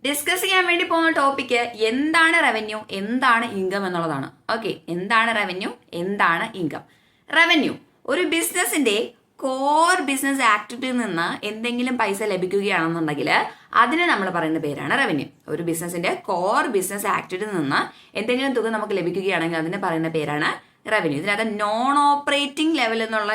Discuss ചെയ്യാൻ വേണ്ടി പോകുന്ന ടോപ്പിക്ക് എന്താണ് റവന്യൂ, എന്താണ് ഇൻകം എന്നുള്ളതാണ്. ഓക്കെ, എന്താണ് റവന്യൂ, എന്താണ് ഇൻകം. റവന്യൂ ഒരു ബിസിനസിന്റെ കോർ ബിസിനസ് ആക്ടിവിറ്റിയിൽ നിന്ന് എന്തെങ്കിലും പൈസ ലഭിക്കുകയാണെന്നുണ്ടെങ്കിൽ അതിന് നമ്മൾ പറയുന്ന പേരാണ് റവന്യൂ. ഒരു ബിസിനസിന്റെ കോർ ബിസിനസ് ആക്ടിവിറ്റിയിൽ നിന്ന് എന്തെങ്കിലും തുക നമുക്ക് ലഭിക്കുകയാണെങ്കിൽ അതിന് പറയുന്ന പേരാണ് റവന്യൂ. ഇതിനകത്ത് നോൺ ഓപ്പറേറ്റിംഗ് ലെവൽ എന്നുള്ള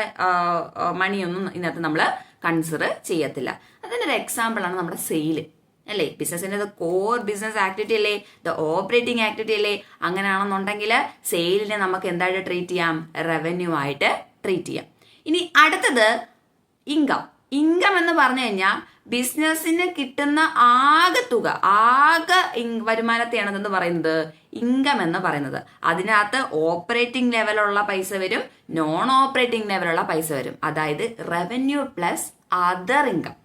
മണിയൊന്നും ഇതിനകത്ത് നമ്മൾ കൺസിഡർ ചെയ്യത്തില്ല. അതിനൊരു എക്സാമ്പിൾ ആണ് നമ്മുടെ സെയില് അല്ലേ. ബിസിനസിന്റെ കോർ ബിസിനസ് ആക്ടിവിറ്റി അല്ലേ, ദ ഓപ്പറേറ്റിംഗ് ആക്ടിവിറ്റി അല്ലേ. അങ്ങനെയാണെന്നുണ്ടെങ്കിൽ സെയിലിനെ നമുക്ക് എന്തായിട്ട് ട്രീറ്റ് ചെയ്യാം, റവന്യൂ ആയിട്ട് ട്രീറ്റ് ചെയ്യാം. ഇനി അടുത്തത് ഇൻകം. ഇൻകം എന്ന് പറഞ്ഞു കഴിഞ്ഞാൽ ബിസിനസ്സിന് കിട്ടുന്ന ആകെ തുക, ആകെ വരുമാനത്തെയാണ് എന്ന് പറയുന്നത് ഇൻകം എന്ന് പറയുന്നത്. അതിനകത്ത് ഓപ്പറേറ്റിംഗ് ലെവലുള്ള പൈസ വരും, നോൺ ഓപ്പറേറ്റിംഗ് ലെവലുള്ള പൈസ വരും. അതായത് revenue plus other income.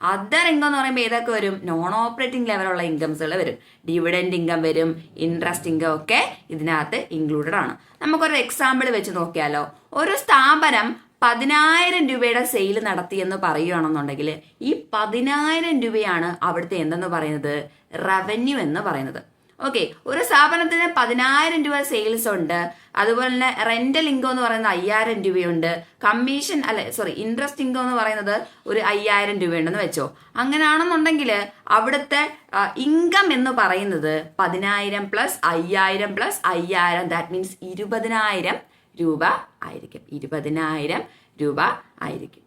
Other income എന്ന് പറയുമ്പോൾ ഏതൊക്കെ വരും, നോൺ ഓപ്പറേറ്റിംഗ് ലെവലുള്ള ഇൻകംസുകൾ വരും. ഡിവിഡൻഡ് ഇൻകം വരും, ഇൻട്രസ്റ്റ് ഇൻകം ഒക്കെ ഇതിനകത്ത് ഇൻക്ലൂഡഡ് ആണ്. നമുക്കൊരു എക്സാമ്പിൾ വെച്ച് നോക്കിയാലോ. ഒരു സ്ഥാപനം 10,000 രൂപയുടെ സെയിൽ നടത്തി എന്ന് പറയുകയാണെന്നുണ്ടെങ്കിൽ ഈ 10,000 രൂപയാണ് അവിടുത്തെ എന്തെന്ന് പറയുന്നത്, റവന്യൂ എന്ന് പറയുന്നത്. ഓക്കെ, ഒരു സ്ഥാപനത്തിന് 10,000 രൂപ സെയിൽസ് ഉണ്ട്. അതുപോലെ തന്നെ റെന്റൽ ഇൻകം എന്ന് പറയുന്നത് 5,000 രൂപയുണ്ട്. കമ്മീഷൻ ഇൻട്രസ്റ്റ് ഇൻകം എന്ന് പറയുന്നത് ഒരു 5,000 രൂപയുണ്ടെന്ന് വെച്ചോ. അങ്ങനെയാണെന്നുണ്ടെങ്കിൽ അവിടുത്തെ ഇൻകം എന്ന് പറയുന്നത് 10,000 പ്ലസ് 5,000 പ്ലസ് 5,000, ദാറ്റ് മീൻസ് 20,000 രൂപ ആയിരിക്കും. 20,000 രൂപ ആയിരിക്കും.